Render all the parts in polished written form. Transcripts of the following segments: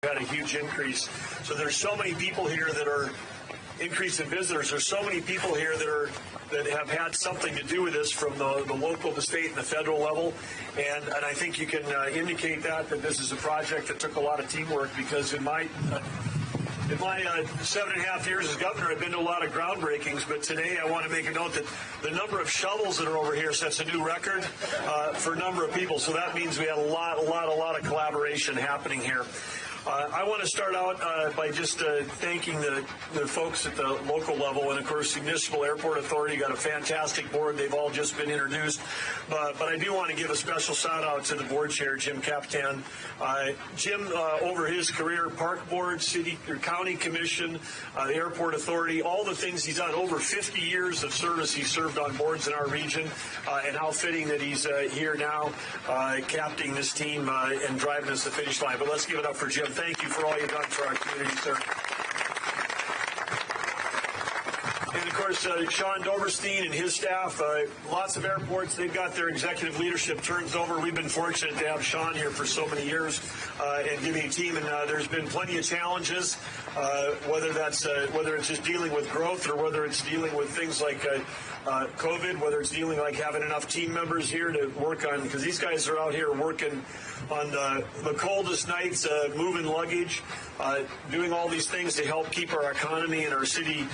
had a huge increase. So there's so many people here that are increase in visitors. There's so many people here that have had something to do with this from the local, the state, and the federal level. And I think you can indicate that this is a project that took a lot of teamwork, because in my 7.5 years as governor, I've been to a lot of groundbreakings, but today I want to make a note that the number of shovels that are over here sets a new record for a number of people. So that means we had a lot of collaboration happening here. I want to start out by just thanking the folks at the local level, and of course the Municipal Airport Authority got a fantastic board. They've all just been introduced, but I do want to give a special shout out to the board chair, Jim Capitan. Jim, over his career, Park Board, City or County Commission, the Airport Authority, all the things he's done, over 50 years of service he served on boards in our region, and how fitting that he's here now, captaining this team and driving us to the finish line. But let's give it up for Jim. Thank you for all you've done for our community, sir. And of course, Sean Doverstein and his staff, lots of airports, they've got their executive leadership turns over. We've been fortunate to have Sean here for so many years and giving a team. And there's been plenty of challenges, whether it's just dealing with growth, or whether it's dealing with things like COVID, whether it's dealing like having enough team members here to work on, because these guys are out here working on the coldest nights, moving luggage, doing all these things to help keep our economy and our city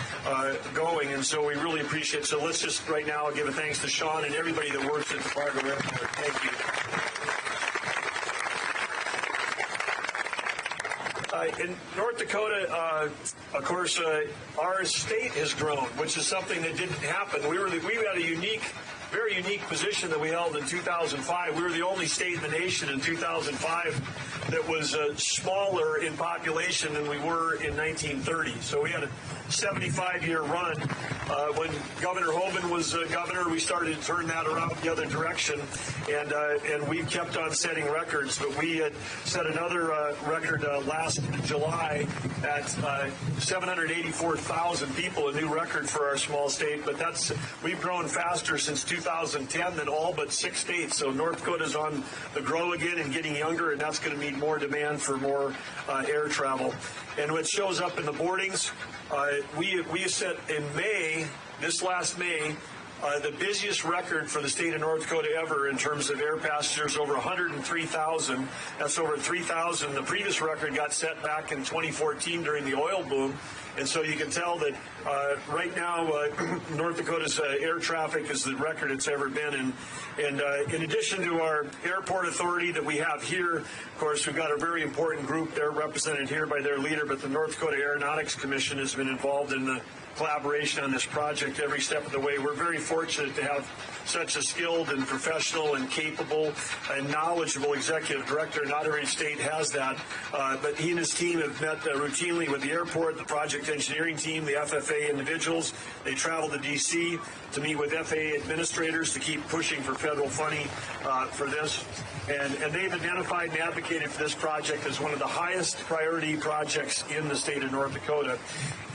going. And so we really appreciate it. So let's just right now give a thanks to Sean and everybody that works at the Fargo Airport. Thank you. In North Dakota, of course, our state has grown, which is something that didn't happen. We had a very unique position that we held in 2005. We were the only state in the nation in 2005 that was smaller in population than we were in 1930. So we had a 75-year run. When Governor Hoeven was governor, we started to turn that around the other direction, and we kept on setting records. But we had set another record last July at 784,000 people, a new record for our small state. But we've grown faster since 2010 than all but 6 states. So North Dakota's on the grow again and getting younger, and that's going to mean more demand for more air travel. And what shows up in the boardings, we set in May, this last May, the busiest record for the state of North Dakota ever in terms of air passengers, over 103,000. That's over 3,000. The previous record got set back in 2014 during the oil boom. And so you can tell that right now North Dakota's air traffic is the record it's ever been. And in addition to our airport authority that we have here, of course, we've got a very important group. They're represented here by their leader, but the North Dakota Aeronautics Commission has been involved in the collaboration on this project every step of the way. We're very fortunate to have such a skilled and professional and capable and knowledgeable executive director. Not every state has that, but he and his team have met routinely with the airport, the project engineering team, the FFA individuals. They travel to D.C. to meet with FAA administrators to keep pushing for federal funding for this. And they've identified and advocated for this project as one of the highest priority projects in the state of North Dakota.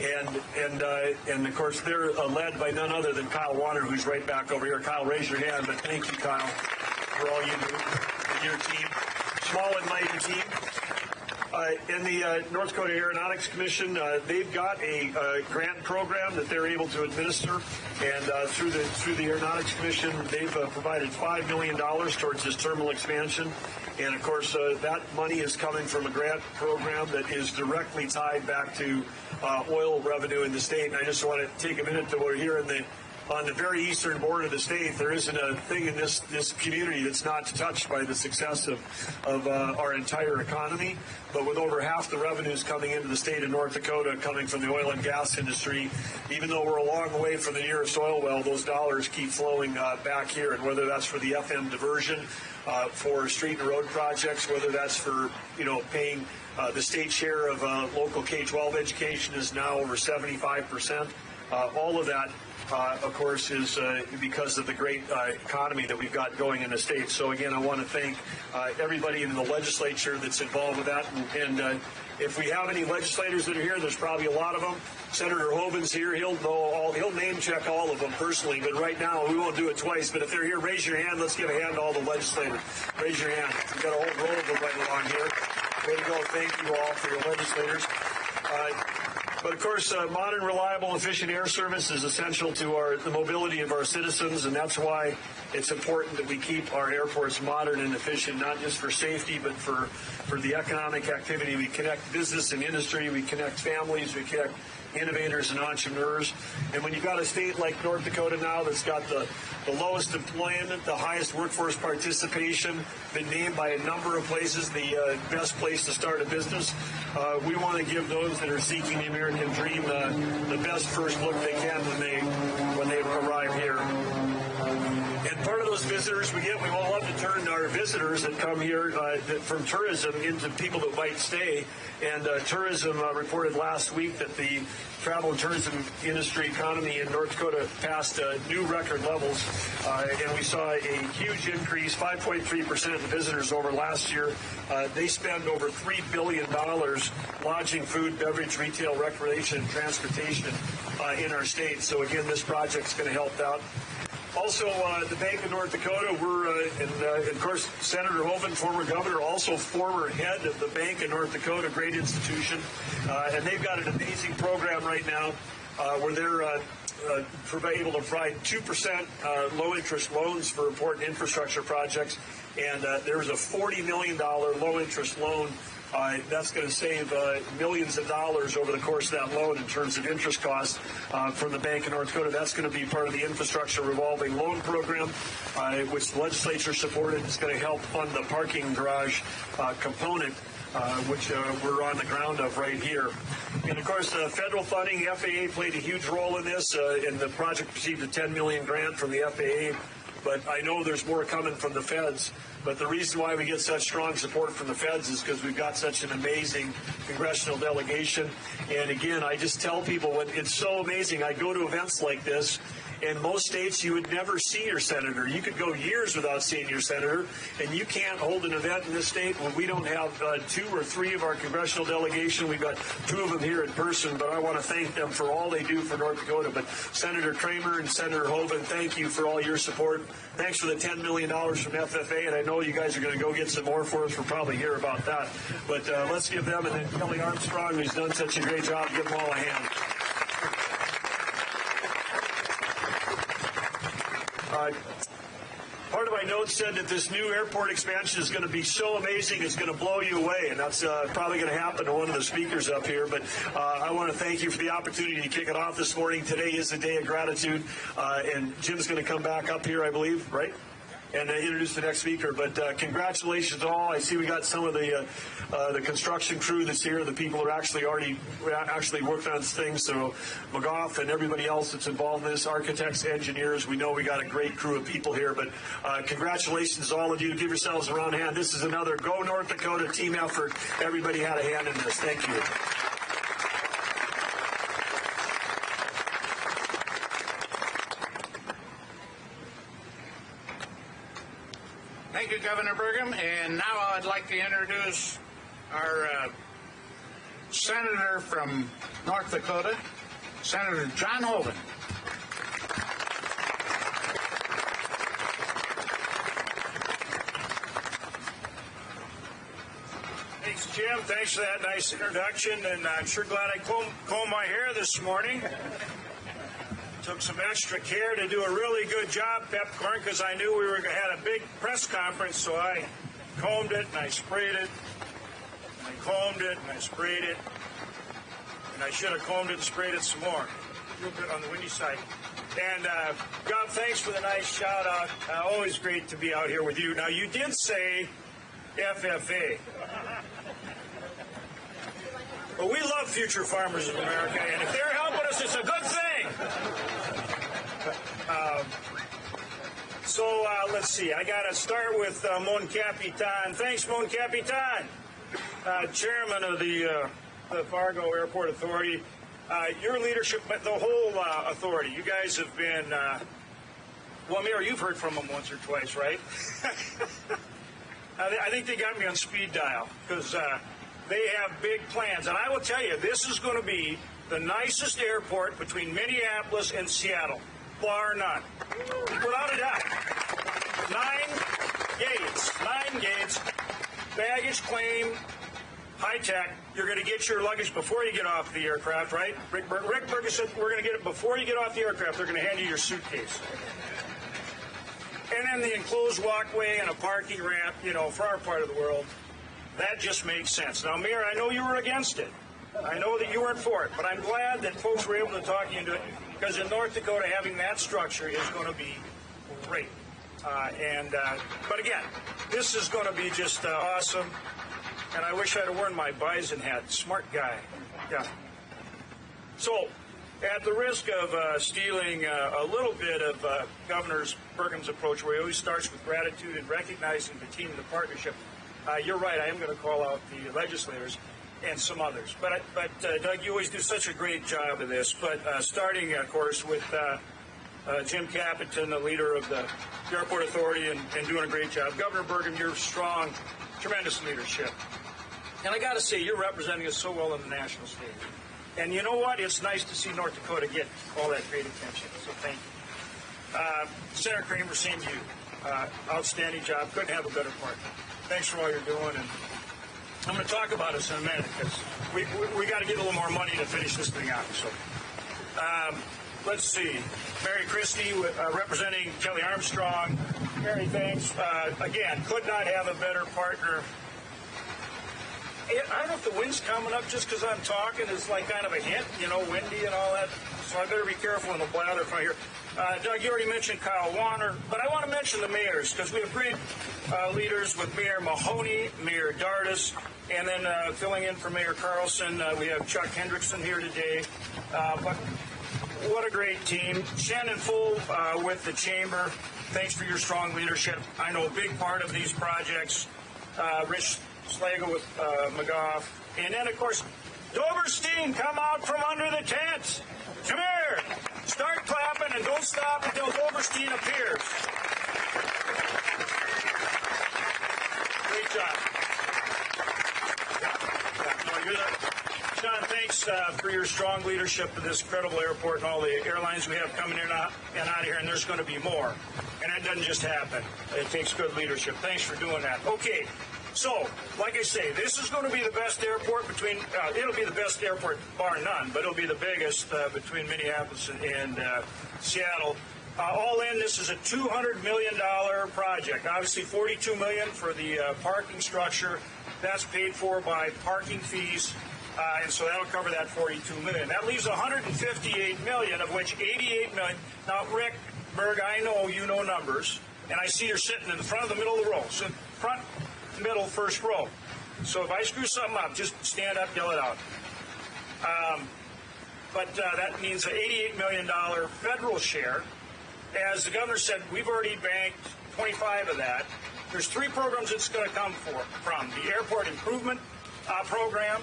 And of course, they're led by none other than Kyle Warner, who's right back over here. Kyle, raise your hand, but thank you, Kyle, for all you do with your team. Small and mighty team. In the North Dakota Aeronautics Commission, they've got a grant program that they're able to administer, and through the Aeronautics Commission, they've provided $5 million towards this terminal expansion. And of course, that money is coming from a grant program that is directly tied back to oil revenue in the state. And I just want to take a minute that we're here on the very eastern border of the state. There isn't a thing in this community that's not touched by the success of our entire economy. But with over half the revenues coming into the state of North Dakota coming from the oil and gas industry, even though we're a long way from the nearest oil well, those dollars keep flowing back here. And whether that's for the FM diversion, for street and road projects, whether that's for paying the state share of local K-12 education is now over 75%. All of that, of course, is because of the great economy that we've got going in the state. So again, I want to thank everybody in the legislature that's involved with that. And if we have any legislators that are here, there's probably a lot of them. Senator Hoeven's here. He'll name check all of them personally. But right now, we won't do it twice. But if they're here, raise your hand. Let's give a hand to all the legislators. Raise your hand. We've got a whole row of them right along here. Way to go. Thank you all for your legislators. But of course, modern, reliable, efficient air service is essential to the mobility of our citizens, and that's why it's important that we keep our airports modern and efficient, not just for safety, but for the economic activity. We connect business and industry, we connect families, we connect innovators and entrepreneurs. And when you've got a state like North Dakota now that's got the lowest employment, the highest workforce participation, been named by a number of places the best place to start a business, we want to give those that are seeking the American dream the best first look they can when they arrive here. And part of those visitors we get, we will love to turn our visitors that come here from tourism into people that might stay. And tourism reported last week that the travel and tourism industry economy in North Dakota passed new record levels. And we saw a huge increase, 5.3% of the visitors over last year. They spend over $3 billion lodging, food, beverage, retail, recreation, and transportation in our state. So again, this project's going to help out. Also, the Bank of North Dakota, and of course, Senator Hoeven, former governor, also former head of the Bank of North Dakota, great institution. And they've got an amazing program right now where they're able to provide 2% low-interest loans for important infrastructure projects. And there was a $40 million low-interest loan. That's going to save millions of dollars over the course of that loan in terms of interest costs from the Bank of North Dakota. That's going to be part of the infrastructure revolving loan program, which the legislature supported. It's going to help fund the parking garage component, which we're on the ground of right here. And of course, federal funding, FAA played a huge role in this, and the project received a $10 million grant from the FAA. But I know there's more coming from the feds. But the reason why we get such strong support from the feds is because we've got such an amazing congressional delegation. And again, I just tell people, it's so amazing. I go to events like this, in most states, you would never see your senator. You could go years without seeing your senator, and you can't hold an event in this state when we don't have 2 or 3 of our congressional delegation. We've got 2 of them here in person, but I want to thank them for all they do for North Dakota. But Senator Kramer and Senator Hoeven, thank you for all your support. Thanks for the $10 million from FFA, and I know you guys are going to go get some more for us. We'll probably hear about that. But let's give them, and then Kelly Armstrong, who's done such a great job, give them all a hand. Part of my notes said that this new airport expansion is going to be so amazing, it's going to blow you away, and that's probably going to happen to one of the speakers up here. But I want to thank you for the opportunity to kick it off this morning. Today is the day of gratitude, and Jim's going to come back up here, I believe, right? And introduce the next speaker. But congratulations to all. I see we got some of the construction crew that's here, the people who are actually worked on things. So McGough and everybody else that's involved in this, architects, engineers. We know we got a great crew of people here. But congratulations to all of you. Give yourselves a round of hand. This is another Go North Dakota team effort. Everybody had a hand in this. Thank you. Thank you, Governor Burgum. And now I'd like to introduce our Senator from North Dakota, Senator John Hoeven. Thanks, Jim. Thanks for that nice introduction. And I'm sure glad I combed my hair this morning. Took some extra care to do a really good job, Pepcorn, because I knew we had a big press conference, so I combed it and I sprayed it, and I combed it and I sprayed it, and I should have combed it and sprayed it some more. A little bit on the windy side. And God, thanks for the nice shout out. Always great to be out here with you. Now, you did say FFA. But we love future farmers in America, and if they're helping us, it's a good thing. So let's see. I got to start with Mon Capitan. Thanks, Mon Capitan, chairman of the Fargo Airport Authority. Your leadership, the whole authority. You guys have been. Well, Mayor, you've heard from them once or twice, right? I think they got me on speed dial because they have big plans. And I will tell you, this is going to be the nicest airport between Minneapolis and Seattle, bar none. Without a doubt. 9 gates, baggage claim, high tech, you're going to get your luggage before you get off the aircraft, right? Rick Burgum said we're going to get it before you get off the aircraft. They're going to hand you your suitcase. And then the enclosed walkway and a parking ramp, you know, for our part of the world, that just makes sense. Now, Mayor, I know you were against it. I know that you weren't for it, but I'm glad that folks were able to talk you into it, because in North Dakota, having that structure is going to be great. But again, this is going to be just awesome. And I wish I'd have worn my bison hat. Smart guy. Yeah. So, at the risk of stealing a little bit of Governor Burgum's approach, where he always starts with gratitude and recognizing the team and the partnership, you're right. I am going to call out the legislators and some others. But Doug, you always do such a great job of this. But starting, of course, with Jim Capitton, the leader of the Airport Authority, and doing a great job. Governor Burgum, you're strong, tremendous leadership. And I got to say, you're representing us so well on the national stage. And you know what? It's nice to see North Dakota get all that great attention. So thank you. Senator Kramer, same to you. Outstanding job. Couldn't have a better partner. Thanks for all you're doing. And I'm going to talk about us in a minute, because we got to get a little more money to finish this thing out. So let's see. Mary Christie, representing Kelly Armstrong. Mary, thanks. Again, could not have a better partner. I don't know if the wind's coming up just because I'm talking. It's like kind of a hint, you know, windy and all that. So I better be careful in the blather from here. Doug, you already mentioned Kyle Warner, but I want to mention the mayors, because we have great leaders with Mayor Mahoney, Mayor Dardis, and then filling in for Mayor Carlson, we have Chuck Hendrickson here today. But what a great team. Shannon Full with the Chamber, thanks for your strong leadership. I know a big part of these projects. Rich Slagle with McGough. And then, of course, Doberstein, come out from under the tent. Come here. Start clapping and don't stop until Doberstein appears. Great job. Sean, thanks for your strong leadership of this incredible airport and all the airlines we have coming in and out of here, and there's going to be more. And that doesn't just happen. It takes good leadership. Thanks for doing that. Okay. So, like I say, this is going to be the best airport between, it'll be the best airport bar none, but it'll be the biggest between Minneapolis and Seattle. All in, this is a $200 million project. Obviously, $42 million for the parking structure. That's paid for by parking fees, and so that'll cover that $42 million. That leaves $158 million, of which $88 million. Now, Rick Berg, I know you know numbers, and I see you're sitting in the front of the middle of the row. So front, middle, first row. So if I screw something up, just stand up, yell it out. But that means an $88 million federal share. As the governor said, we've already banked 25 of that. There's three programs it's going to come from. The Airport Improvement Program,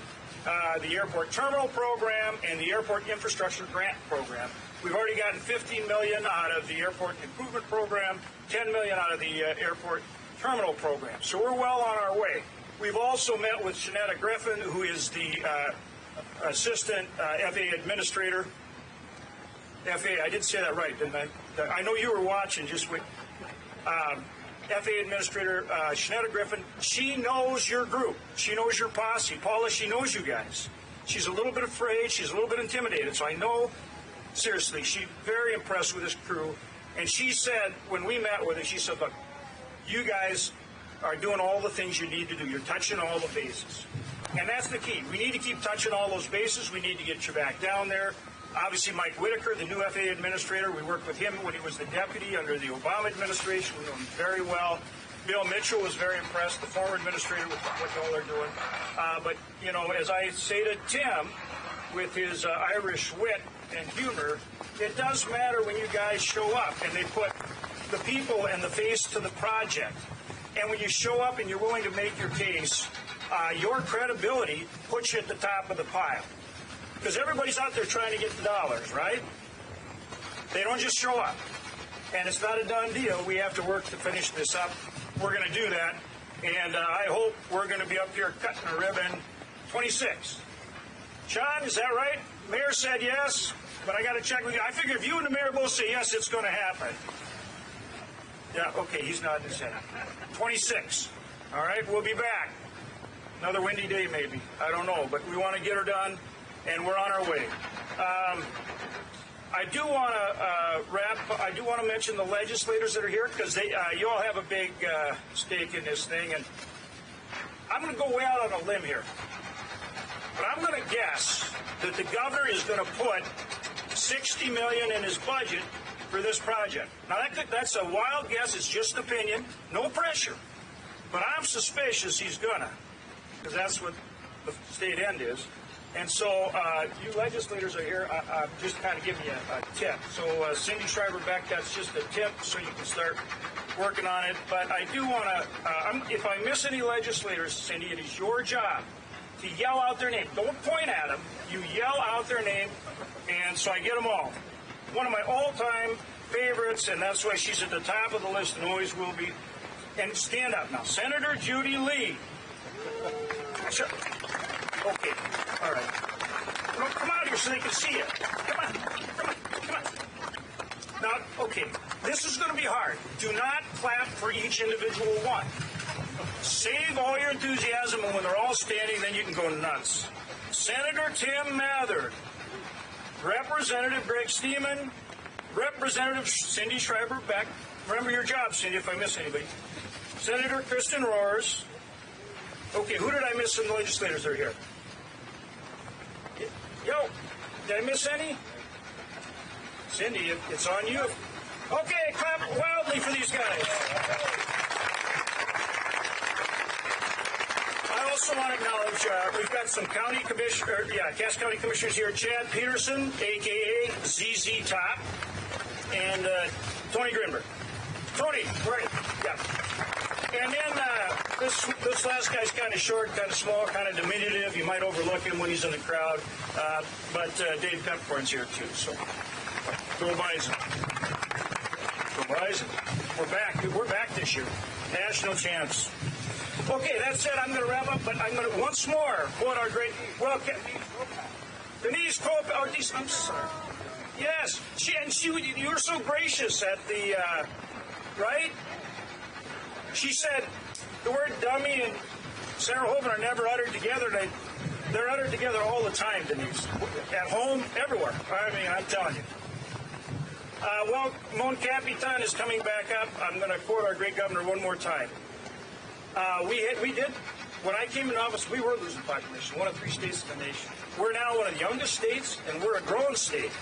the Airport Terminal Program, and the Airport Infrastructure Grant Program. We've already gotten $15 million out of the Airport Improvement Program, $10 million out of the Airport Terminal Program. So we're well on our way. We've also met with Shanetta Griffin, who is the Assistant FAA Administrator. FAA, I did say that right, didn't I? I know you were watching, just wait. FAA Administrator Shanetta Griffin, she knows your group. She knows your posse. Paula, she knows you guys. She's a little bit afraid. She's a little bit intimidated. So I know, seriously, she's very impressed with this crew. And she said, when we met with her, she said, look, you guys are doing all the things you need to do. You're touching all the bases. And that's the key. We need to keep touching all those bases. We need to get you back down there. Obviously, Mike Whitaker, the new FAA administrator, we worked with him when he was the deputy under the Obama administration. We know him very well. Bill Mitchell was very impressed, the former administrator, with what y'all are doing. But, you know, as I say to Tim, with his Irish wit and humor, it does matter when you guys show up and they put the people and the face to the project. And when you show up and you're willing to make your case, your credibility puts you at the top of the pile. Because everybody's out there trying to get the dollars, right? They don't just show up. And it's not a done deal. We have to work to finish this up. We're going to do that. And I hope we're going to be up here cutting a ribbon 26. Sean, is that right? Mayor said yes, but I got to check with you. I figure if you and the mayor both say yes, it's going to happen. Yeah, okay, he's nodding his head. 26. All right, we'll be back. Another windy day, maybe. I don't know, but we want to get her done, and we're on our way. I do want to I do want to mention the legislators that are here, because you all have a big stake in this thing, and I'm going to go way out on a limb here. But I'm going to guess that the governor is going to put $60 million in his budget for this project. Now, that's a wild guess. It's just opinion. No pressure. But I'm suspicious he's going to, because that's what the state end is. And so you legislators are here. I'm just kind of giving you a tip. So Cindy Schreiber Beck, that's just a tip so you can start working on it. But I do want to, if I miss any legislators, Cindy, it is your job to yell out their name. Don't point at them. You yell out their name, and so I get them all. One of my all-time favorites, and that's why she's at the top of the list and always will be. And stand up now. Senator Judy Lee. Sure. Okay. All right. Come out here so they can see you. Come on. Now, okay. This is going to be hard. Do not clap for each individual one. Save all your enthusiasm, and when they're all standing, then you can go nuts. Senator Tim Mather, Representative Greg Steeman, Representative Cindy Schreiber Beck. Remember your job, Cindy, if I miss anybody. Senator Kristen Rohrs. Okay, who did I miss in the legislators that are here? Yo, did I miss any? Cindy, it's on you. Okay, clap wildly for these guys. I also want to acknowledge we've got some Cass County Commissioners here. Chad Peterson, a.k.a. ZZ Top, and Tony Grinberg. Tony, right, yeah. And then this last guy's kind of short, kind of small, kind of diminutive. You might overlook him when he's in the crowd. But Dave Pepcorn's here, too. So go Bison. Go Bison. We're back. We're back this year. National champs. Okay, that's it. I'm going to wrap up, but I'm going to once more quote our great, Denise Cope. Oh, I'm sorry. Yes, you were so gracious at the, right? She said the word dummy and Sarah Hoeven are never uttered together. They're uttered together all the time, Denise. At home, everywhere. I mean, I'm telling you. Well, Mon Capitan is coming back up. I'm going to quote our great governor one more time. We did, when I came into office, we were losing population, one of 3 states in the nation. We're now one of the youngest states, and we're a growing state.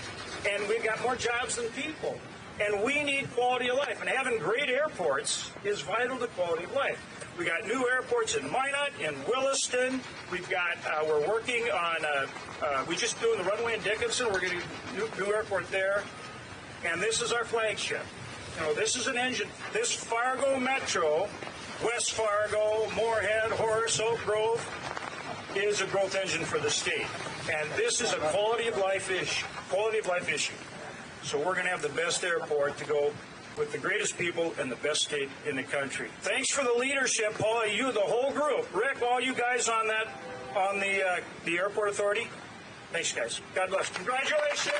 And we've got more jobs than people. And we need quality of life. And having great airports is vital to quality of life. We got new airports in Minot, in Williston. We've got, we're working on, we just doing the runway in Dickinson. We're getting a new airport there. And this is our flagship. You know, this is an engine. This Fargo Metro, West Fargo, Moorhead, Horace, Oak Grove, is a growth engine for the state. And this is a quality of life issue. So we're going to have the best airport to go with the greatest people and the best state in the country. Thanks for the leadership, Paul, you, the whole group. Rick, all you guys on the airport authority. Thanks, guys. God bless. Congratulations.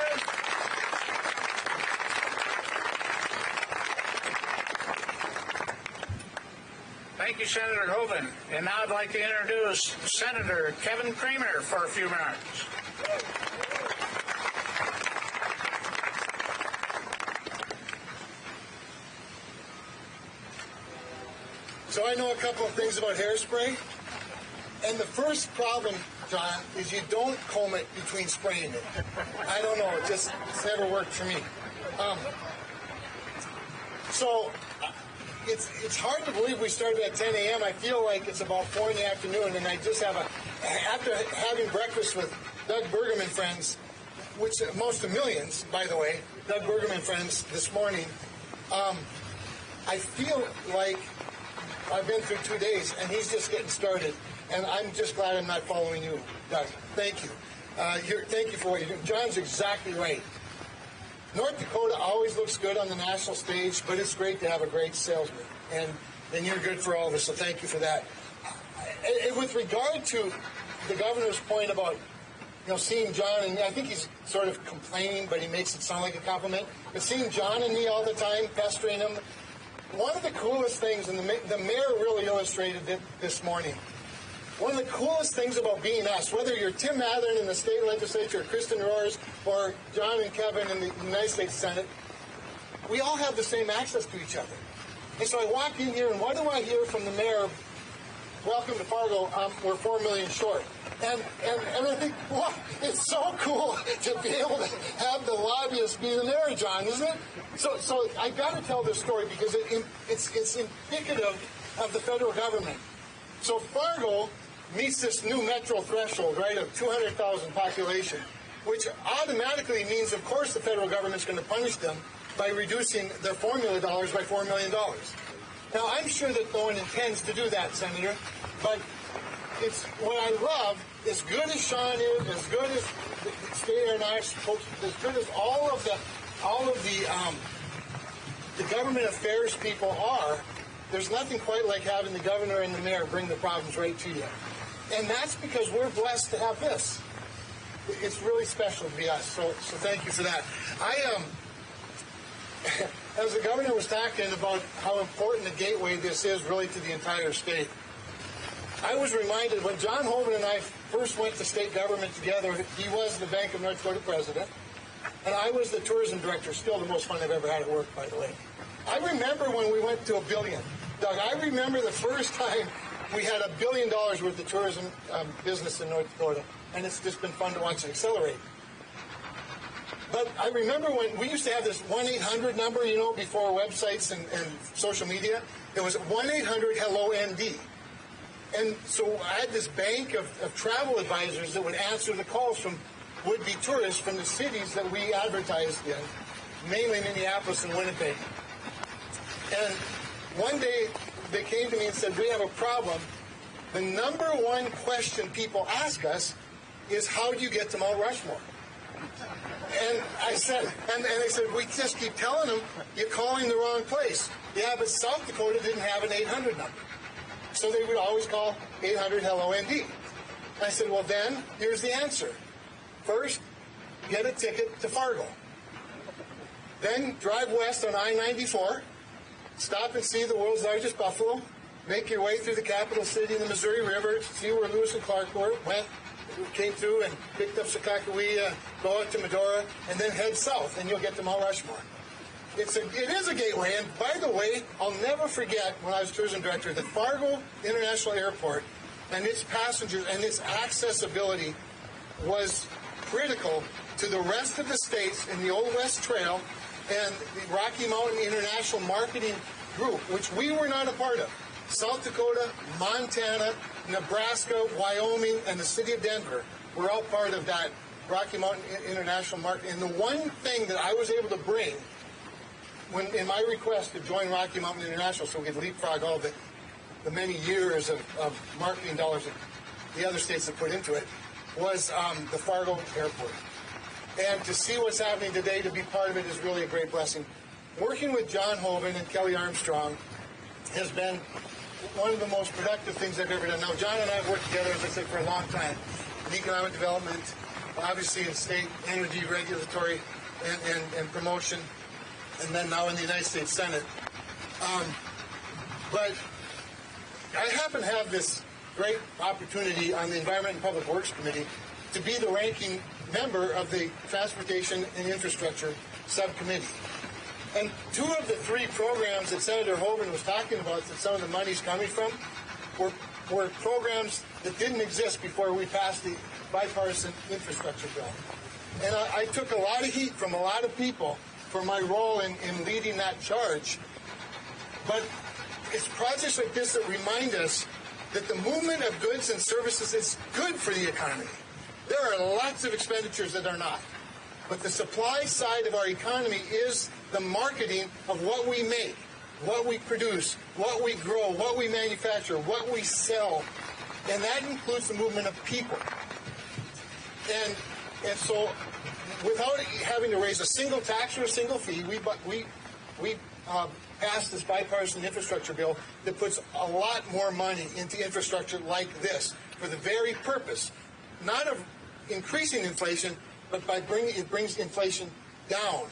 Thank you, Senator Hoeven. And now I'd like to introduce Senator Kevin Kramer for a few minutes. So I know a couple of things about hairspray. And the first problem, John, is you don't comb it between spraying it. I don't know. It's never worked for me. It's hard to believe we started at 10 a.m. I feel like it's about 4 in the afternoon, and I just after having breakfast with Doug Burgum and friends, which most of millions, by the way, Doug Burgum and friends this morning, I feel like I've been through 2 days, and he's just getting started. And I'm just glad I'm not following you, Doug. Thank you. Thank you for what you're doing. John's exactly right. North Dakota always looks good on the national stage, but it's great to have a great salesman. And you're good for all of us, so thank you for that. And with regard to the governor's point about seeing John, and I think he's sort of complaining, but he makes it sound like a compliment, but seeing John and me all the time, pestering him, one of the coolest things, and the mayor really illustrated it this morning, one of the coolest things about being us, whether you're Tim Mathern in the state legislature, or Kristen Roars, or John and Kevin in the United States Senate, we all have the same access to each other. And so I walk in here, and what do I hear from the mayor? Welcome to Fargo. We're $4 million short. And I think, wow, it's so cool to be able to have the lobbyist be the mayor, John, isn't it? So I got to tell this story because it's indicative of the federal government. So Fargo meets this new metro threshold, right, of 200,000 population, which automatically means, of course, the federal government's going to punish them by reducing their formula dollars by $4 million. Now, I'm sure that no one intends to do that, Senator, but it's what I love, as good as Sean is, as good as the state aeronautics folks, as good as all of the government affairs people are, there's nothing quite like having the governor and the mayor bring the problems right to you. And that's because we're blessed to have this. It's really special to be us, so thank you for that. As the governor was talking about how important a gateway this is really to the entire state, I was reminded when John Hoeven and I first went to state government together, he was the Bank of North Dakota president, and I was the tourism director, still the most fun I've ever had at work, by the way. I remember when we went to $1 billion. Doug, I remember the first time we had $1 billion worth of tourism business in North Dakota, and it's just been fun to watch it accelerate. But I remember when we used to have this 1-800 number, you know, before websites and social media. It was 1-800-HELLO-ND. And so I had this bank of travel advisors that would answer the calls from would-be tourists from the cities that we advertised in, mainly Minneapolis and Winnipeg. And one day they came to me and said, we have a problem. The number one question people ask us is, how do you get to Mount Rushmore? And I said, and they said, we just keep telling them, you're calling the wrong place. Yeah, but South Dakota didn't have an 800 number. So they would always call 800-HELLO-ND. And I said, well, then, here's the answer. First, get a ticket to Fargo. Then drive west on I-94, stop and see the world's largest buffalo, make your way through the capital city in the Missouri River, see where Lewis and Clark went, came through and picked up Sakakawea, go out to Medora, and then head south, and you'll get to Mount Rushmore. It is a gateway, and by the way, I'll never forget when I was tourism director that Fargo International Airport and its passengers and its accessibility was critical to the rest of the states in the Old West Trail and the Rocky Mountain International Marketing Group, which we were not a part of. South Dakota, Montana, Nebraska, Wyoming, and the city of Denver were all part of that Rocky Mountain International Market. And the one thing that I was able to bring when in my request to join Rocky Mountain International so we could leapfrog all the many years of marketing dollars that the other states have put into it was the Fargo Airport. And to see what's happening today, to be part of it, is really a great blessing. Working with John Hoeven and Kelly Armstrong has been one of the most productive things I've ever done. Now, John and I have worked together, as I said, for a long time in economic development, obviously in state energy regulatory and promotion, and then now in the United States Senate. But I happen to have this great opportunity on the Environment and Public Works Committee to be the ranking member of the Transportation and Infrastructure Subcommittee. And two of the three programs that Senator Hoeven was talking about that some of the money's coming from were programs that didn't exist before we passed the bipartisan infrastructure bill. And I took a lot of heat from a lot of people for my role in leading that charge. But it's projects like this that remind us that the movement of goods and services is good for the economy. There are lots of expenditures that are not. But the supply side of our economy is the marketing of what we make, what we produce, what we grow, what we manufacture, what we sell. And that includes the movement of people. And so without having to raise a single tax or a single fee, we passed this bipartisan infrastructure bill that puts a lot more money into infrastructure like this for the very purpose, not of increasing inflation, but it brings inflation down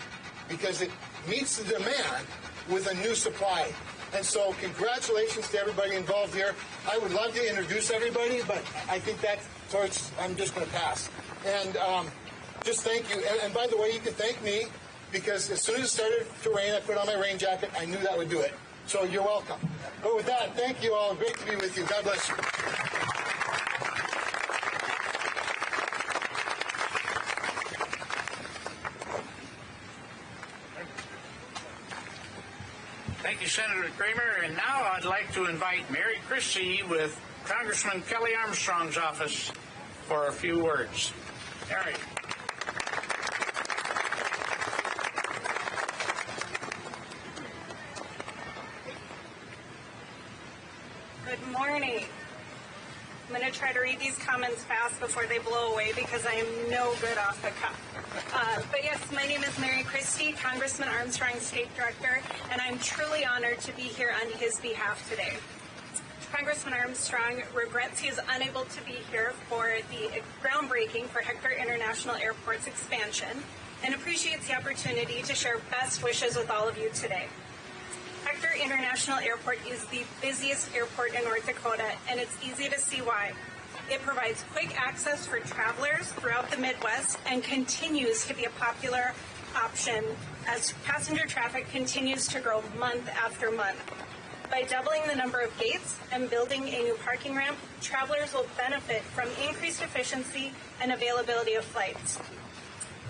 because it meets the demand with a new supply. And so congratulations to everybody involved here. I would love to introduce everybody, but I think that I'm just going to pass. And just thank you. And by the way, you can thank me, because as soon as it started to rain, I put on my rain jacket. I knew that would do it. So you're welcome. But with that, thank you all. Great to be with you. God bless you. Thank you, Senator Kramer. And now I'd like to invite Mary Christie with Congressman Kelly Armstrong's office for a few words. Mary. Good morning. I'm going to try to read these comments fast before they blow away because I am no good off the cuff. But yes, my name is Mary Christie, Congressman Armstrong's State Director, and I'm truly honored to be here on his behalf today. Congressman Armstrong regrets he is unable to be here for the groundbreaking for Hector International Airport's expansion and appreciates the opportunity to share best wishes with all of you today. Hector International Airport is the busiest airport in North Dakota, and it's easy to see why. It provides quick access for travelers throughout the Midwest and continues to be a popular option as passenger traffic continues to grow month after month. By doubling the number of gates and building a new parking ramp, travelers will benefit from increased efficiency and availability of flights.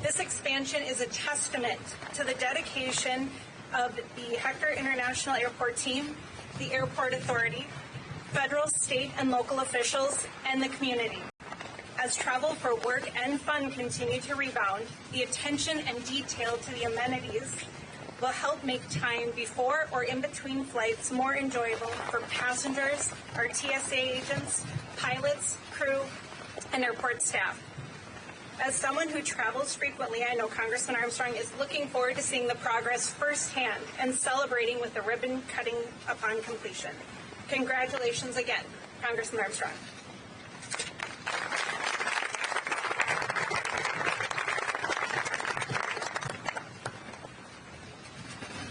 This expansion is a testament to the dedication of the Hector International Airport team, the Airport Authority, federal, state, and local officials, and the community. As travel for work and fun continue to rebound, the attention and detail to the amenities will help make time before or in between flights more enjoyable for passengers, our TSA agents, pilots, crew, and airport staff. As someone who travels frequently, I know Congressman Armstrong is looking forward to seeing the progress firsthand and celebrating with the ribbon cutting upon completion. Congratulations again, Congressman Armstrong.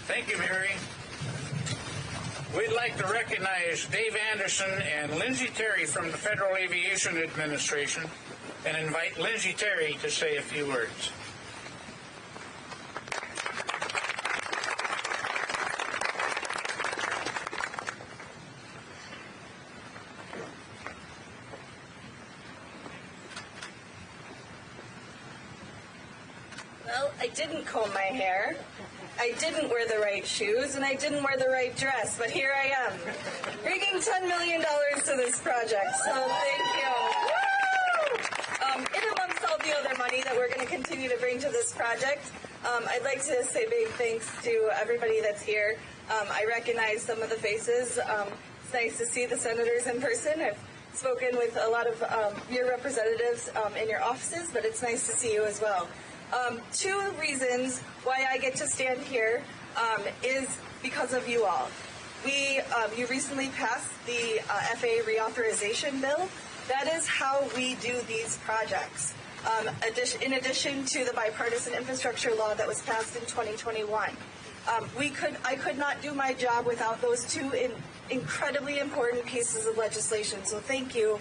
Thank you, Mary. We'd like to recognize Dave Anderson and Lindsay Terry from the Federal Aviation Administration and invite Lindsay Terry to say a few words. Well, I didn't comb my hair, I didn't wear the right shoes, and I didn't wear the right dress, but here I am, bringing $10 million to this project, so thank you. In amongst all the other money that we're going to continue to bring to this project, I'd like to say big thanks to everybody that's here. I recognize some of the faces. It's nice to see the senators in person. I've spoken with a lot of your representatives in your offices, but it's nice to see you as well. Two reasons why I get to stand here is because of you all. You recently passed the FAA reauthorization bill. That is how we do these projects. In addition to the bipartisan infrastructure law that was passed in 2021. I could not do my job without those two incredibly important pieces of legislation. So thank you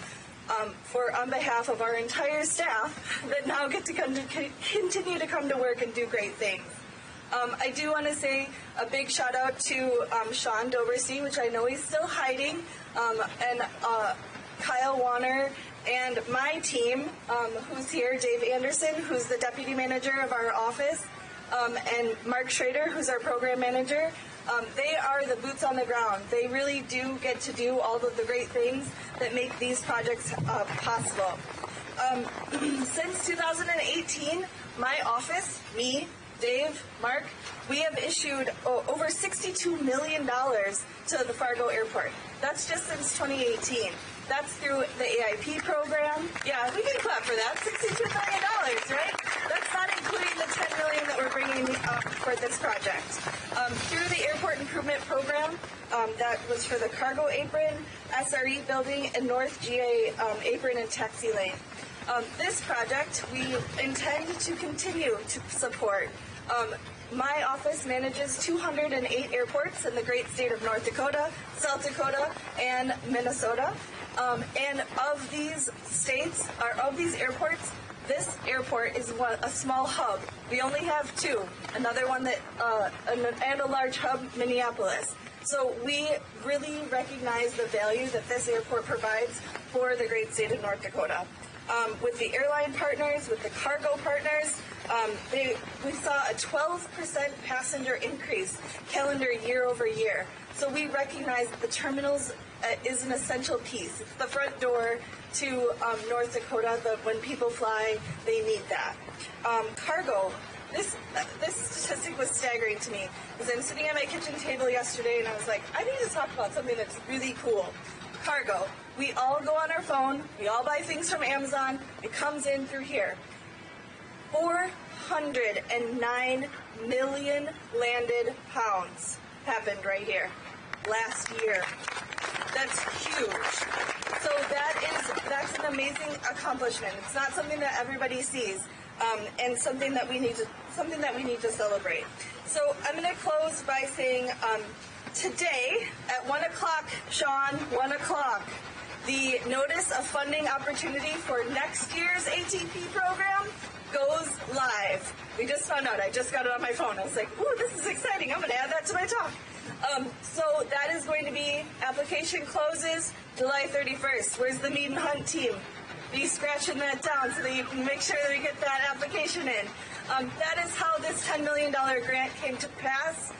on behalf of our entire staff that now get to continue to come to work and do great things. I do want to say a big shout out to Sean Dobersey, which I know he's still hiding, and Kyle Warner, and my team, who's here, Dave Anderson, who's the deputy manager of our office, and Mark Schrader, who's our program manager. They are the boots on the ground. They really do get to do all of the great things that make these projects possible. Since 2018, my office, me, Dave, Mark, we have issued over $62 million to the Fargo Airport. That's just since 2018. That's through the AIP program. Yeah, we can clap for that. $62 million, right? That's not including the $10 million that we're bringing for this project. Through the Airport Improvement Program, that was for the cargo apron, SRE building, and North GA apron and taxi lane. This project we intend to continue to support. My office manages 208 airports in the great state of North Dakota, South Dakota, and Minnesota. And of these states, or of these airports, this airport is a small hub. We only have two, another one that, and a large hub, Minneapolis. So we really recognize the value that this airport provides for the great state of North Dakota. With the airline partners, with the cargo partners, we saw a 12% passenger increase calendar year over year. So we recognize that the terminals is an essential piece. It's the front door to North Dakota. When people fly, they need that. Cargo. This statistic was staggering to me because I'm sitting at my kitchen table yesterday and I was like, I need to talk about something that's really cool. Cargo. We all go on our phone. We all buy things from Amazon. It comes in through here. 409 million landed pounds happened right here last year. That's huge. So that's an amazing accomplishment. It's not something that everybody sees, and something that we need to celebrate. So I'm going to close by saying today at 1 o'clock, Sean, 1 o'clock, the notice of funding opportunity for next year's ATP program goes live. We just found out. I just got it on my phone. I was like, ooh, this is exciting. I'm going to add that to my talk. So that is going to be, application closes July 31st. Where's the Mead and Hunt team? Be scratching that down so that you can make sure that we get that application in. That is how this $10 million grant came to pass,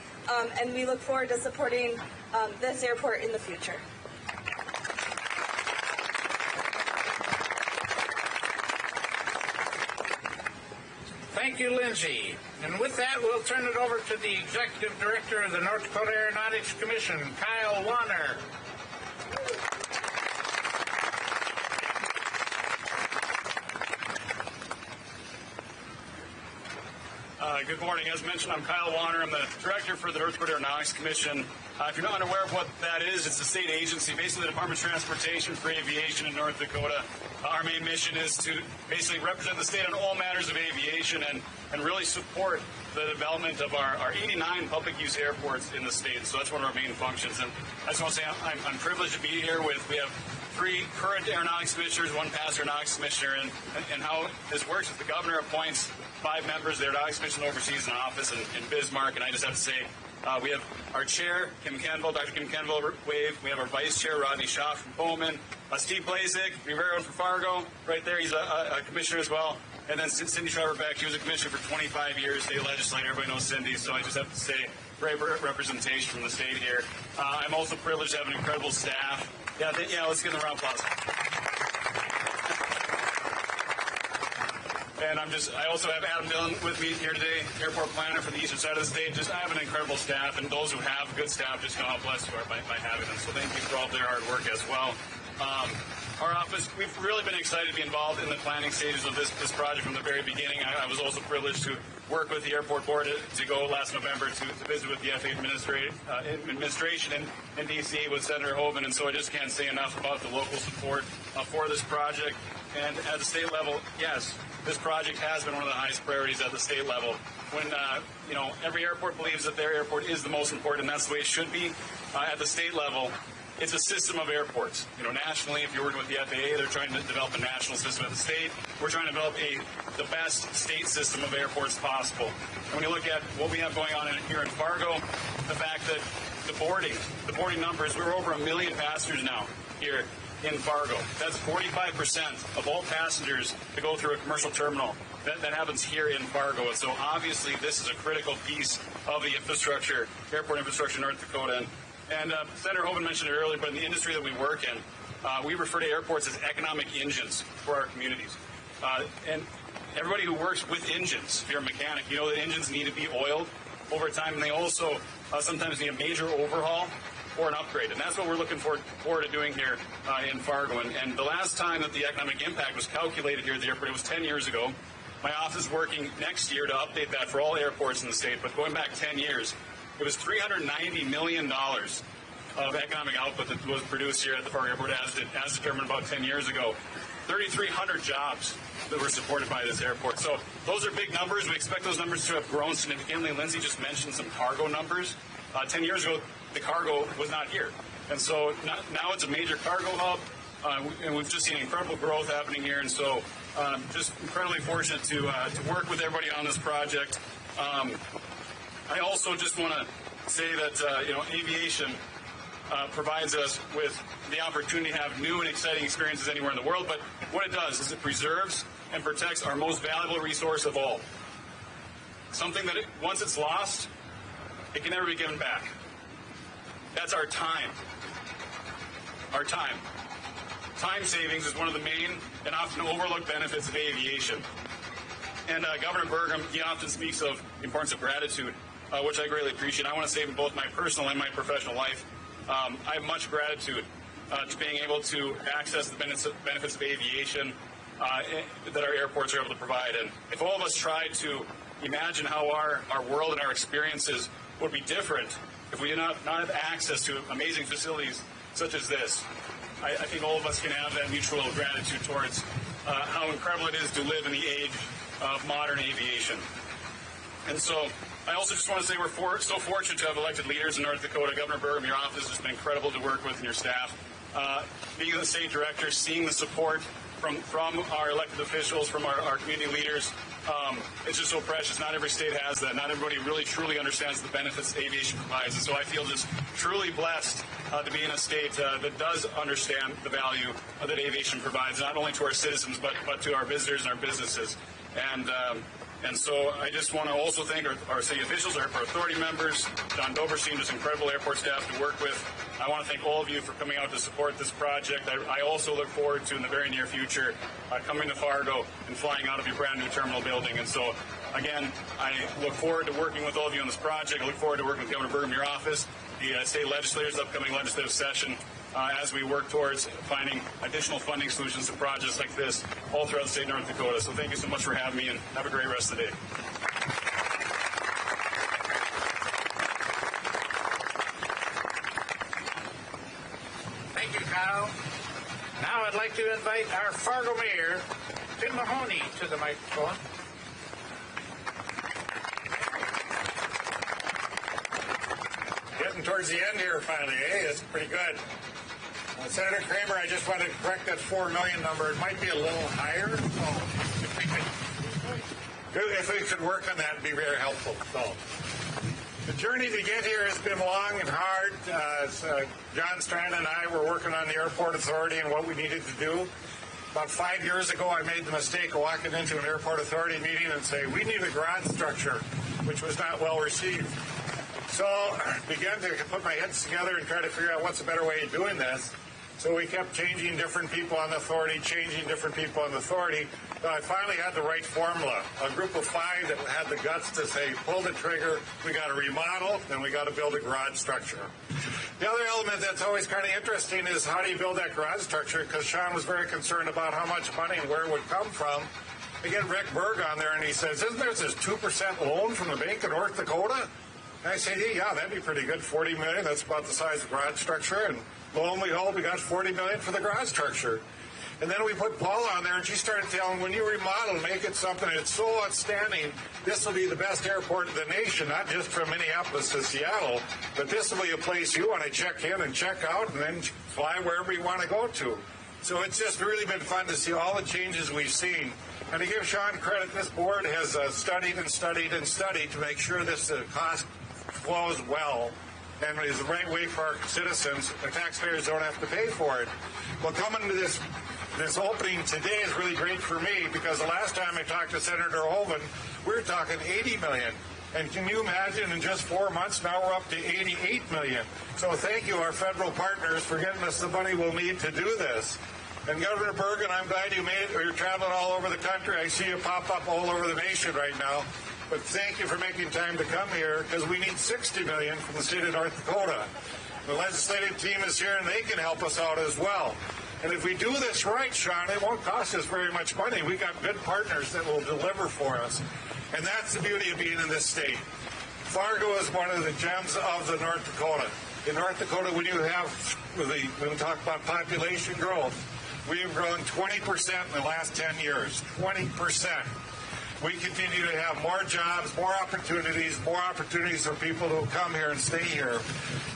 and we look forward to supporting this airport in the future. Thank you, Lindsay. And with that, we'll turn it over to the Executive Director of the North Dakota Aeronautics Commission, Kyle Warner. Good morning. As mentioned, I'm Kyle Warner. I'm the Director for the North Dakota Aeronautics Commission. If you're not unaware of what that is, it's a state agency, basically the Department of Transportation for aviation in North Dakota. Our main mission is to basically represent the state on all matters of aviation and really support the development of our 89 public use airports in the state. So that's one of our main functions. And I just want to say I'm privileged to be here we have 3 current aeronautics commissioners, 1 past aeronautics commissioner, and how this works is the governor appoints 5 members of the Aeronautics Commission oversees an office in Bismarck, and I just have to say, we have our chair, Kim Canville, Dr. Kim Canville, wave. We have our vice chair, Rodney Shaw from Bowman. Steve Blazek, your very own from Fargo, right there. He's a commissioner as well. And then Cindy Schreiber-Beck, she was a commissioner for 25 years, state legislator. Everybody knows Cindy, so I just have to say, great representation from the state here. I'm also privileged to have an incredible staff. Yeah, let's give them a round of applause. And I also have Adam Dillon with me here today, airport planner for the eastern side of the state. I have an incredible staff, and those who have good staff, just God bless you by having them. So thank you for all their hard work as well. Our office, we've really been excited to be involved in the planning stages of this project from the very beginning. I was also privileged to work with the airport board to go last November to visit with the FAA administration in D.C. with Senator Hoeven, and so I just can't say enough about the local support for this project. And at the state level, yes, this project has been one of the highest priorities at the state level. When every airport believes that their airport is the most important, and that's the way it should be. At the state level, it's a system of airports. Nationally, if you're working with the FAA, they're trying to develop a national system at the state. We're trying to develop the best state system of airports possible. And when you look at what we have going on here in Fargo, the fact that the boarding numbers, we're over 1 million passengers now here in Fargo. That's 45% of all passengers that go through a commercial terminal. That happens here in Fargo. And so obviously this is a critical piece of the infrastructure, airport infrastructure in North Dakota. And Senator Hoeven mentioned it earlier, but in the industry that we work in, we refer to airports as economic engines for our communities. And everybody who works with engines, if you're a mechanic, you know that engines need to be oiled over time, and they also sometimes need a major overhaul or an upgrade. And that's what we're looking forward to doing here in Fargo. And the last time that the economic impact was calculated here at the airport, it was 10 years ago. My office is working next year to update that for all airports in the state, but going back 10 years, it was $390 million of economic output that was produced here at the Fargo Airport as determined about 10 years ago. 3,300 jobs that were supported by this airport. So those are big numbers. We expect those numbers to have grown significantly. Lindsay just mentioned some cargo numbers. 10 years ago, the cargo was not here. And so now it's a major cargo hub, and we've just seen incredible growth happening here. And so just incredibly fortunate to work with everybody on this project. I also just want to say that, aviation provides us with the opportunity to have new and exciting experiences anywhere in the world. But what it does is it preserves and protects our most valuable resource of all. Something that once it's lost, it can never be given back. That's our time. Our time. Time savings is one of the main and often overlooked benefits of aviation. And Governor Burgum, he often speaks of the importance of gratitude, which I greatly appreciate. I want to say in both my personal and my professional life, I have much gratitude to being able to access the benefits of aviation that our airports are able to provide. And if all of us tried to imagine how our world and our experiences would be different if we did not have access to amazing facilities such as this, I think all of us can have that mutual gratitude towards how incredible it is to live in the age of modern aviation. And so I also just want to say we're so fortunate to have elected leaders in North Dakota. Governor Burgum, your office has been incredible to work with, and your staff. Being the state director, seeing the support from our elected officials, from our community leaders, it's just so precious. Not every state has that. Not everybody really truly understands the benefits aviation provides. And so I feel just truly blessed to be in a state that does understand the value that aviation provides, not only to our citizens, but to our visitors and our businesses. And so I just want to also thank our city officials, our authority members, John Doberstein, just incredible airport staff to work with. I want to thank all of you for coming out to support this project. I also look forward to, in the very near future, coming to Fargo and flying out of your brand new terminal building. And so, again, I look forward to working with all of you on this project. I look forward to working with Governor Burgum, your office, the state legislators, upcoming legislative session, as we work towards finding additional funding solutions to projects like this all throughout the state of North Dakota. So thank you so much for having me, and have a great rest of the day. Thank you, Kyle. Now I'd like to invite our Fargo Mayor, Mahoney, to the microphone. Getting towards the end here finally, It's pretty good. Senator Kramer, I just wanted to correct that $4 million number. It might be a little higher. If we could work on that, it'd be very helpful. So, the journey to get here has been long and hard. John Strand and I were working on the airport authority and what we needed to do. About 5 years ago, I made the mistake of walking into an airport authority meeting and saying, we need a garage structure, which was not well received. So I began to put my heads together and try to figure out what's a better way of doing this. So we kept changing different people on the authority, So I finally had the right formula. A group of 5 that had the guts to say, pull the trigger, we got to remodel, and we got to build a garage structure. The other element that's always kind of interesting is how do you build that garage structure? Because Sean was very concerned about how much money and where it would come from. I get Rick Berg on there, and he says, isn't there this 2% loan from the Bank of North Dakota? And I say, yeah, that'd be pretty good, $40 million. That's about the size of the garage structure. And lo and behold, we got $40 million for the garage structure. And then we put Paula on there, and she started telling, when you remodel, make it something that's so outstanding, this will be the best airport in the nation, not just from Minneapolis to Seattle, but this will be a place you want to check in and check out and then fly wherever you want to go to. So it's just really been fun to see all the changes we've seen. And to give Sean credit, this board has studied to make sure this cost flows well and is the right way for our citizens. The taxpayers don't have to pay for it. Well, coming to this opening today is really great for me because the last time I talked to Senator Hoeven, we were talking $80 million. And can you imagine in just 4 months, now we're up to $88 million. So thank you, our federal partners, for getting us the money we'll need to do this. And Governor Burgum, I'm glad you made it. You're traveling all over the country. I see you pop up all over the nation right now. But thank you for making time to come here because we need $60 million from the state of North Dakota. The legislative team is here and they can help us out as well. And if we do this right, Sean, it won't cost us very much money. We got good partners that will deliver for us. And that's the beauty of being in this state. Fargo is one of the gems of the North Dakota. In North Dakota, when we talk about population growth, We've grown 20% in the last 10 years. 20%. We continue to have more jobs, more opportunities for people to come here and stay here.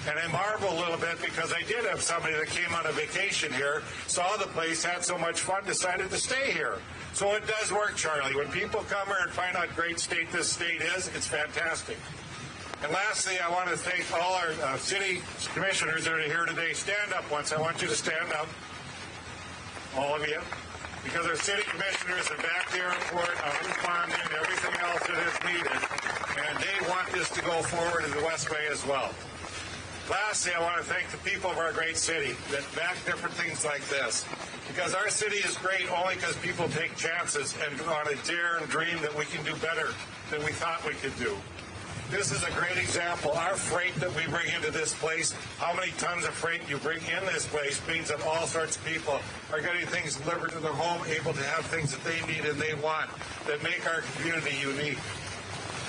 And I marvel a little bit because I did have somebody that came on a vacation here, saw the place, had so much fun, decided to stay here. So it does work, Charlie. When people come here and find out great state this state is, it's fantastic. And lastly, I want to thank all our city commissioners that are here today. Stand up once. I want you to stand up, all of you. Because our city commissioners are back there for responding and everything else that is needed. And they want this to go forward in the West Bay as well. Lastly, I want to thank the people of our great city that back different things like this. Because our city is great only because people take chances and want to dare and dream that we can do better than we thought we could do. This is a great example. Our freight that we bring into this place, how many tons of freight you bring in this place means that all sorts of people are getting things delivered to their home, able to have things that they need and they want that make our community unique.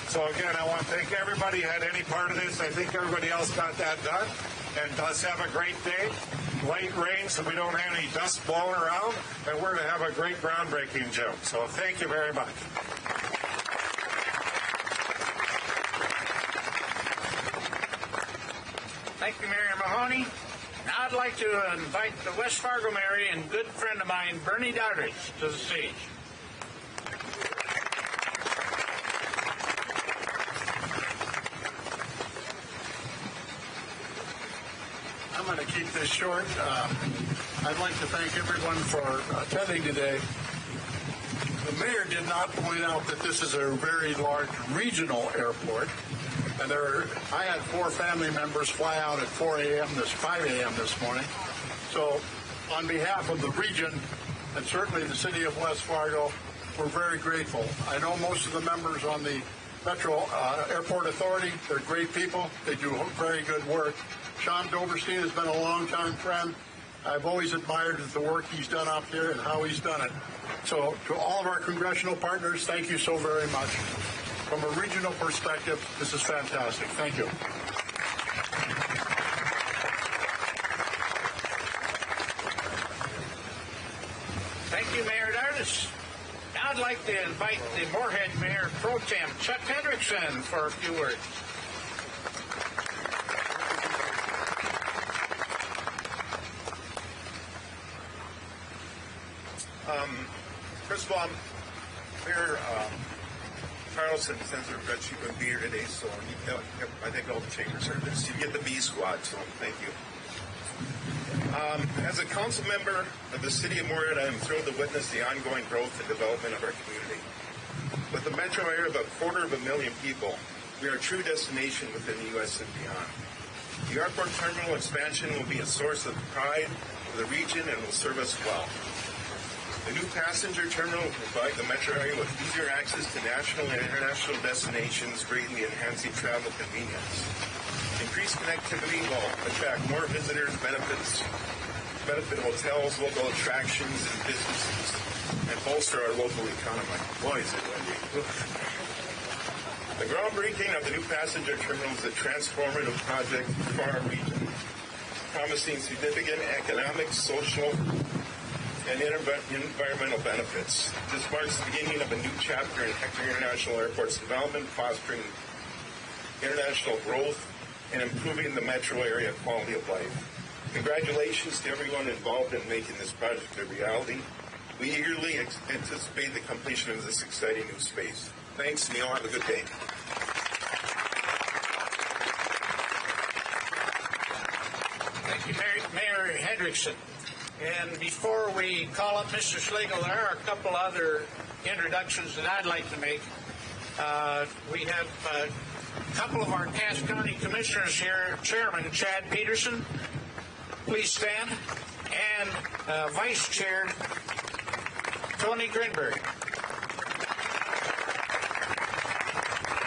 So again, I want to thank everybody who had any part of this. I think everybody else got that done. And let's have a great day. Light rain so we don't have any dust blowing around. And we're going to have a great groundbreaking jump. So thank you very much. Thank you, Mayor Mahoney. Now I'd like to invite the West Fargo Mayor and good friend of mine, Bernie Dougherty, to the stage. I'm going to keep this short. I'd like to thank everyone for attending today. The mayor did not point out that this is a very large regional airport. And I had 4 family members fly out at 5 a.m. this morning. So on behalf of the region and certainly the city of West Fargo, we're very grateful. I know most of the members on the Metro Airport Authority. They're great people. They do very good work. Sean Doberstein has been a longtime friend. I've always admired the work he's done up here and how he's done it. So to all of our congressional partners, thank you so very much. From a regional perspective, this is fantastic. Thank you. Thank you, Mayor Dougherty. Now I'd like to invite the Moorhead Mayor Pro Tem, Chuck Hendrickson, for a few words. First of all, Mayor Carlson sends a red sheet with beer today, so I think all the chambers heard this. You get the B squad, so thank you. As a council member of the city of Moorhead, I am thrilled to witness the ongoing growth and development of our community. With a metro area of 250,000 people, we are a true destination within the U.S. and beyond. The airport terminal expansion will be a source of pride for the region and will serve us well. The new passenger terminal will provide the metro area with easier access to national and international destinations, greatly enhancing travel convenience. Increased connectivity will attract more visitors, benefit hotels, local attractions, and businesses, and bolster our local economy. Boy, is it windy. The groundbreaking of the new passenger terminal is a transformative project for our region, promising significant economic, social, and environmental benefits. This marks the beginning of a new chapter in Hector International Airport's development, fostering international growth and improving the metro area quality of life. Congratulations to everyone involved in making this project a reality. We eagerly anticipate the completion of this exciting new space. Thanks, and you all have a good day. Thank you, Mayor Hendrickson. And before we call up Mr. Schlegel, there are a couple other introductions that I'd like to make. We have a couple of our Cass County Commissioners here. Chairman Chad Peterson, please stand. And Vice Chair Tony Grinberg.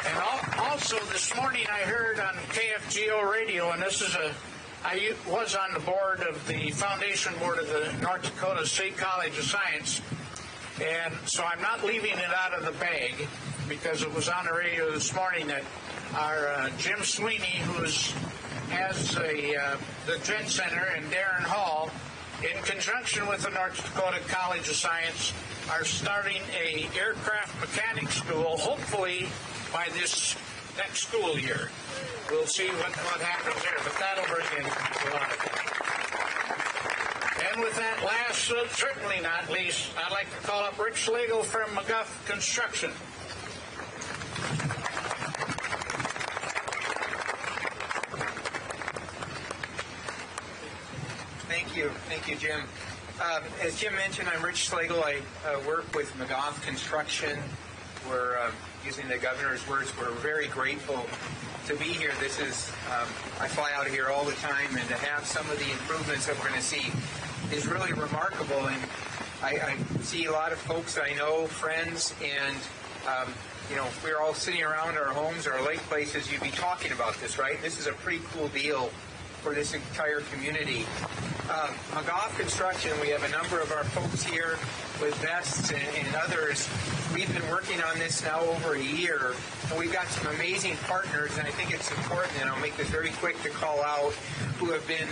And also this morning I heard on KFGO radio, and this is I was on the board of the foundation board of the North Dakota State College of Science, and so I'm not leaving it out of the bag because it was on the radio this morning that our Jim Sweeney, who has the Jet Center, and Darren Hall, in conjunction with the North Dakota College of Science, are starting a aircraft mechanic school, hopefully by this next school year. We'll see what happens there, but that'll bring in a lot of things. And with that last, certainly not least, I'd like to call up Rick Schlegel from McGuff Construction. Thank you, Jim. As Jim mentioned, I'm Rich Schlegel. I work with McGough Construction. We're, using the governor's words, we're very grateful to be here. This is, I fly out here all the time, and to have some of the improvements that we're going to see is really remarkable. And I see a lot of folks I know, friends, and if we're all sitting around our homes, our lake places, you'd be talking about this, right? This is a pretty cool deal for this entire community. McGough Construction, we have a number of our folks here with vests and others. We've been working on this now over a year, and we've got some amazing partners, and I think it's important, and I'll make this very quick to call out, who have been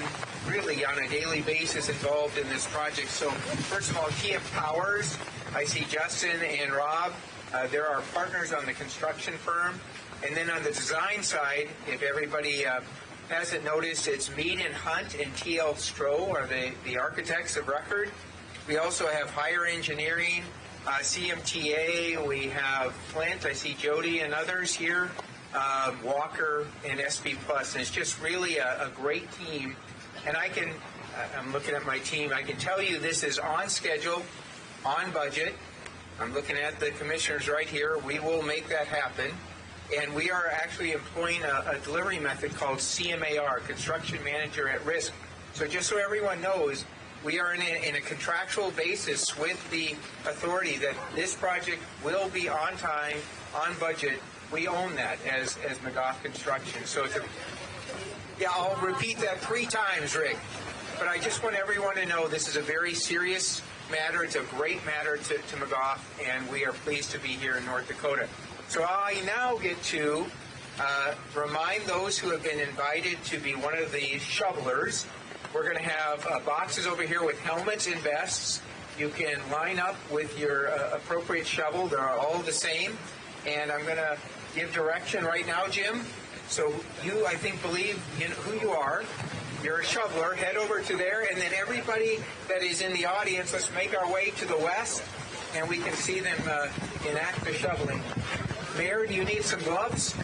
really on a daily basis involved in this project. So first of all, Kia Powers, I see Justin and Rob. They're our partners on the construction firm. And then on the design side, if everybody hasn't noticed, it's Mead and Hunt and T.L. Stroh are the architects of record. We also have Higher Engineering, CMTA, we have Flint, I see Jody and others here, Walker and SB Plus. And it's just really a great team. And I'm looking at my team, I can tell you this is on schedule, on budget. I'm looking at the commissioners right here. We will make that happen. And we are actually employing a delivery method called CMAR, Construction Manager at Risk. So just so everyone knows, we are in a contractual basis with the authority that this project will be on time, on budget. We own that as McGough Construction. So I'll repeat that 3 times, Rick. But I just want everyone to know this is a very serious matter. It's a great matter to McGough, and we are pleased to be here in North Dakota. So I now get to remind those who have been invited to be one of the shovelers. We're going to have boxes over here with helmets and vests. You can line up with your appropriate shovel. They're all the same. And I'm going to give direction right now, Jim. So you, I think, believe in who you are. You're a shoveler. Head over to there. And then everybody that is in the audience, let's make our way to the west, and we can see them enact the shoveling. Mayor, do you need some gloves?